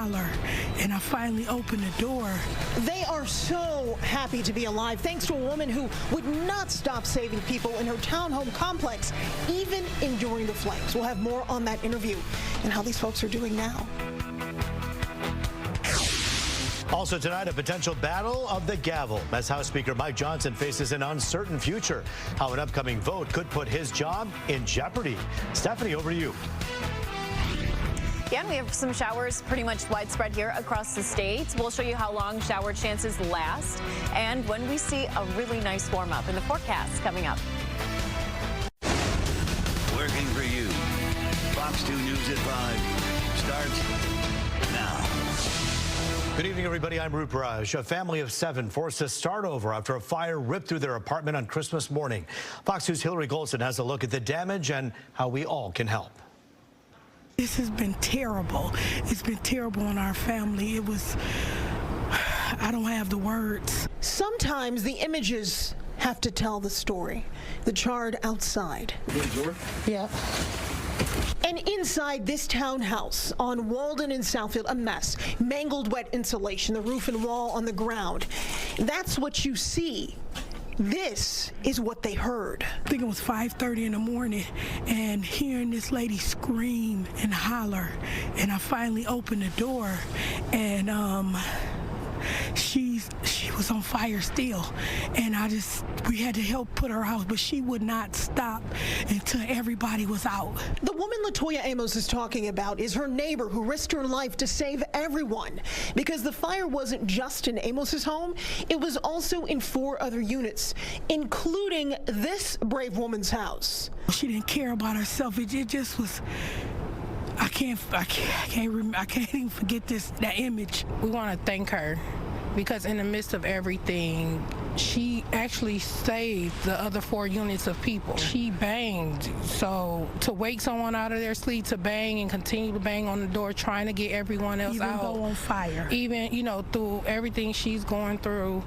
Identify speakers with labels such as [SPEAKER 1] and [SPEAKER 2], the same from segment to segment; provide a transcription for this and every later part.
[SPEAKER 1] holler, and I finally opened the door.
[SPEAKER 2] They are so happy to be alive thanks to a woman who would not stop saving people in her townhome complex, even enduring the flames. We'll have more on that interview and how these folks are doing now.
[SPEAKER 3] Also tonight, a potential battle of the gavel as House Speaker Mike Johnson faces an uncertain future. How an upcoming vote could put his job in jeopardy. Stephanie, over to you.
[SPEAKER 4] Yeah, and we have some showers pretty much widespread here across the state. We'll show you how long shower chances last and when we see a really nice warm up in the forecast coming up.
[SPEAKER 5] Working for you. Fox 2 News at 5 starts now.
[SPEAKER 3] Good evening, everybody. I'm Roop Raj. A family of 7 forced to start over after a fire ripped through their apartment on Christmas morning. Fox 2's Hillary Golson has a look at the damage and how we all can help.
[SPEAKER 1] This has been terrible. It's been terrible on our family. I don't have the words.
[SPEAKER 2] Sometimes the images have to tell the story. The charred outside. Yeah. And inside this townhouse on Walden and Southfield, a mess. Mangled wet insulation, the roof and wall on the ground. That's what you see. This is what they heard.
[SPEAKER 1] I think it was 5:30 in the morning, and hearing this lady scream and holler, and I finally opened the door, and she was on fire still, and we had to help put her out, but she would not stop until everybody was out.
[SPEAKER 2] The woman Latoya Amos is talking about is her neighbor who risked her life to save everyone, because the fire wasn't just in Amos's home, it was also in 4 other units, including this brave woman's house.
[SPEAKER 1] She didn't care about herself. It just was. I can't even forget that image.
[SPEAKER 6] We want to thank her because in the midst of everything, she actually saved the other 4 units of people. She banged. So to wake someone out of their sleep, to bang and continue to bang on the door, trying to get everyone else out.
[SPEAKER 1] Even go on fire.
[SPEAKER 6] Even, through everything she's going through,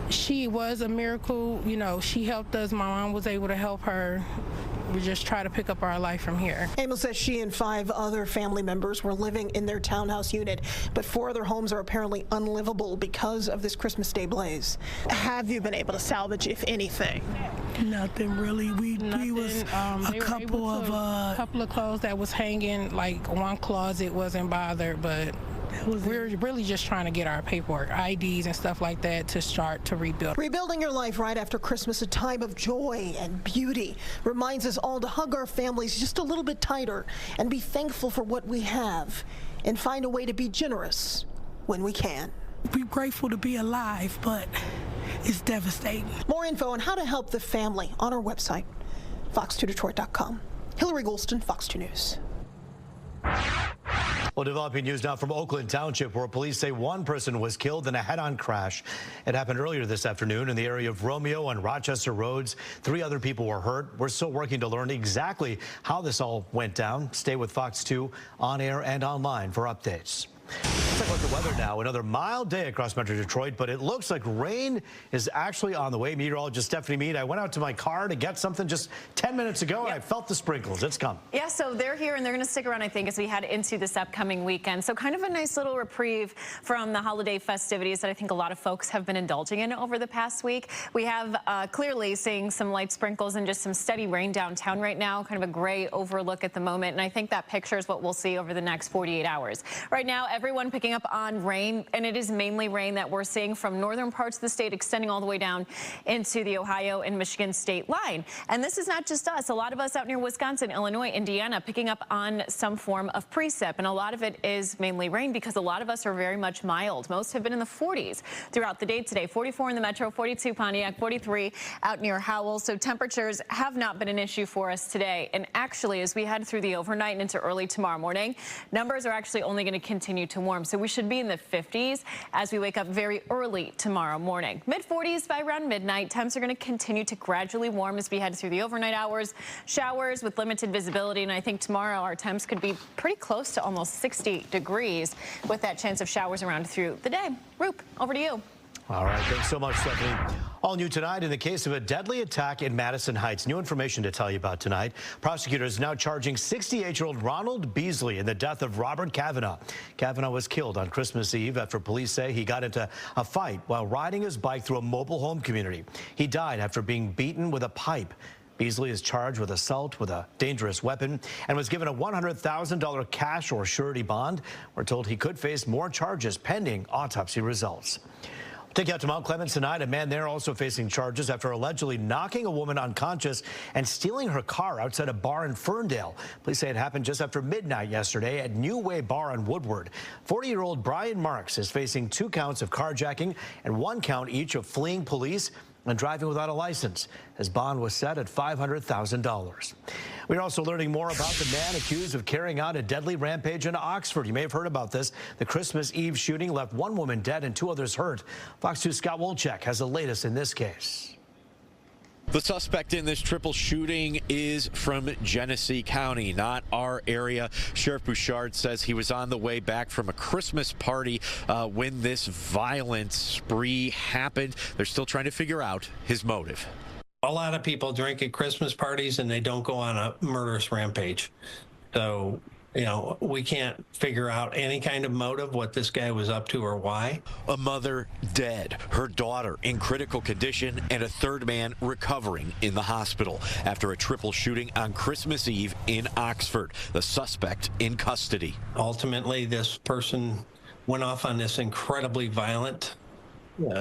[SPEAKER 6] she was a miracle. She helped us. My mom was able to help her. We just try to pick up our life from here.
[SPEAKER 2] Amos says she and 5 other family members were living in their townhouse unit, but 4 other homes are apparently unlivable because of this Christmas Day blaze. Have you been able to salvage, if anything?
[SPEAKER 1] Nothing really. We was a couple
[SPEAKER 6] of clothes that was hanging, like one closet wasn't bothered, but we're really just trying to get our paperwork, IDs and stuff like that, to start to rebuild.
[SPEAKER 2] Rebuilding your life right after Christmas, a time of joy and beauty, reminds us all to hug our families just a little bit tighter and be thankful for what we have and find a way to be generous when we can.
[SPEAKER 1] We're grateful to be alive, but it's devastating.
[SPEAKER 2] More info on how to help the family on our website, fox2detroit.com. Hillary Golson, Fox 2 News.
[SPEAKER 3] Well, developing news now from Oakland Township, where police say 1 person was killed in a head-on crash. It happened earlier this afternoon in the area of Romeo and Rochester Roads. 3 other people were hurt. We're still working to learn exactly how this all went down. Stay with Fox 2 on air and online for updates. Let's take a look at the weather now. Another mild day across Metro Detroit, but it looks like rain is actually on the way. Meteorologist Stephanie Mead, I went out to my car to get something just 10 minutes ago, and I felt the sprinkles. It's come.
[SPEAKER 4] Yeah, so they're here, and they're going to stick around, I think, as we head into this upcoming weekend. So kind of a nice little reprieve from the holiday festivities that I think a lot of folks have been indulging in over the past week. We have clearly seeing some light sprinkles and just some steady rain downtown right now, kind of a gray overlook at the moment, and I think that picture is what we'll see over the next 48 hours. Right now, everyone picking up on rain, and it is mainly rain that we're seeing from northern parts of the state extending all the way down into the Ohio and Michigan state line. And this is not just us. A lot of us out near Wisconsin, Illinois, Indiana picking up on some form of precip, and a lot of it is mainly rain because a lot of us are very much mild. Most have been in the 40s throughout the day today. 44 in the metro, 42 Pontiac, 43 out near Howell. So temperatures have not been an issue for us today. And actually, as we head through the overnight and into early tomorrow morning, numbers are actually only going to continue to warm. So we should be in the 50s as we wake up very early tomorrow morning. Mid-40s by around midnight. Temps are going to continue to gradually warm as we head through the overnight hours. Showers with limited visibility, and I think tomorrow our temps could be pretty close to almost 60 degrees with that chance of showers around through the day. Roop, over to you.
[SPEAKER 3] All right, thanks so much, Stephanie. All new tonight in the case of a deadly attack in Madison Heights. New information to tell you about tonight. Prosecutors now charging 68-year-old Ronald Beasley in the death of Robert Kavanaugh. Kavanaugh was killed on Christmas Eve after police say he got into a fight while riding his bike through a mobile home community. He died after being beaten with a pipe. Beasley is charged with assault with a dangerous weapon and was given a $100,000 cash or surety bond. We're told he could face more charges pending autopsy results. Take you out to Mount Clemens tonight. A man there also facing charges after allegedly knocking a woman unconscious and stealing her car outside a bar in Ferndale. Police say it happened just after midnight yesterday at New Way Bar on Woodward. 40-year-old Brian Marks is facing 2 counts of carjacking and 1 count each of fleeing police and driving without a license. His bond was set at $500,000. We're also learning more about the man accused of carrying out a deadly rampage in Oxford. You may have heard about this. The Christmas Eve shooting left 1 woman dead and 2 others hurt. Fox 2's Scott Wolchek has the latest in this case.
[SPEAKER 7] The suspect in this triple shooting is from Genesee County, not our area. Sheriff Bouchard says he was on the way back from a Christmas party when this violent spree happened. They're still trying to figure out his motive.
[SPEAKER 8] A lot of people drink at Christmas parties and they don't go on a murderous rampage. So, you know, we can't figure out any kind of motive, what this guy was up to or why.
[SPEAKER 7] A mother dead, her daughter in critical condition, and a 3rd man recovering in the hospital after a triple shooting on Christmas Eve in Oxford. The suspect in custody.
[SPEAKER 8] Ultimately, this person went off on this incredibly violent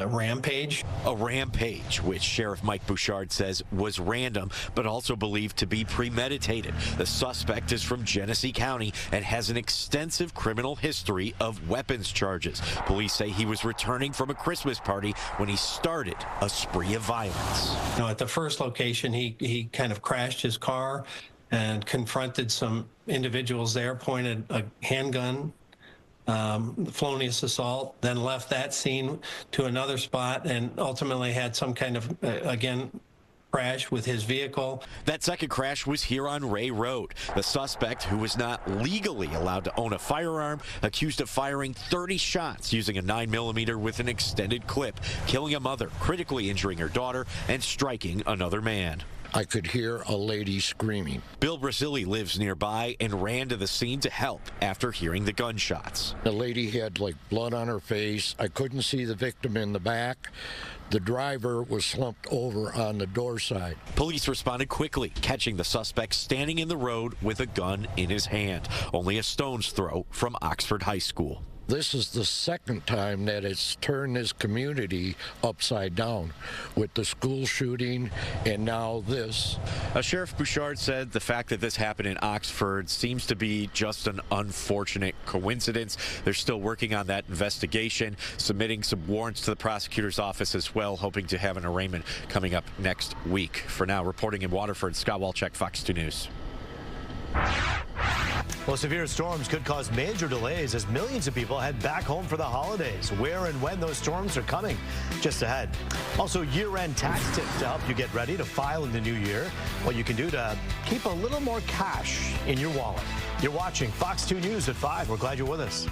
[SPEAKER 8] rampage.
[SPEAKER 7] A rampage, which Sheriff Mike Bouchard says was random, but also believed to be premeditated. The suspect is from Genesee County and has an extensive criminal history of weapons charges. Police say he was returning from a Christmas party when he started a spree of violence.
[SPEAKER 8] You know, at the first location, he kind of crashed his car and confronted some individuals there, pointed a handgun, felonious assault, then left that scene to another spot and ultimately had some kind of, again, crash with his vehicle.
[SPEAKER 7] That second crash was here on Ray Road. The suspect, who was not legally allowed to own a firearm, accused of firing 30 shots using a 9mm with an extended clip, killing a mother, critically injuring her daughter, and striking another man.
[SPEAKER 9] I could hear a lady screaming.
[SPEAKER 7] Bill Brasili lives nearby and ran to the scene to help after hearing the gunshots.
[SPEAKER 9] The lady had like blood on her face. I couldn't see the victim in the back. The driver was slumped over on the door side.
[SPEAKER 7] Police responded quickly, catching the suspect standing in the road with a gun in his hand, only a stone's throw from Oxford High School.
[SPEAKER 9] This is the second time that it's turned this community upside down with the school shooting and now this.
[SPEAKER 7] Sheriff Bouchard said the fact that this happened in Oxford seems to be just an unfortunate coincidence. They're still working on that investigation, submitting some warrants to the prosecutor's office as well, hoping to have an arraignment coming up next week. For now, reporting in Waterford, Scott Wolchek, Fox 2 News.
[SPEAKER 3] Well, severe storms could cause major delays as millions of people head back home for the holidays. Where and when those storms are coming, just ahead. Also, year-end tax tips to help you get ready to file in the new year. What you can do to keep a little more cash in your wallet. You're watching Fox 2 News at 5. We're glad you're with us.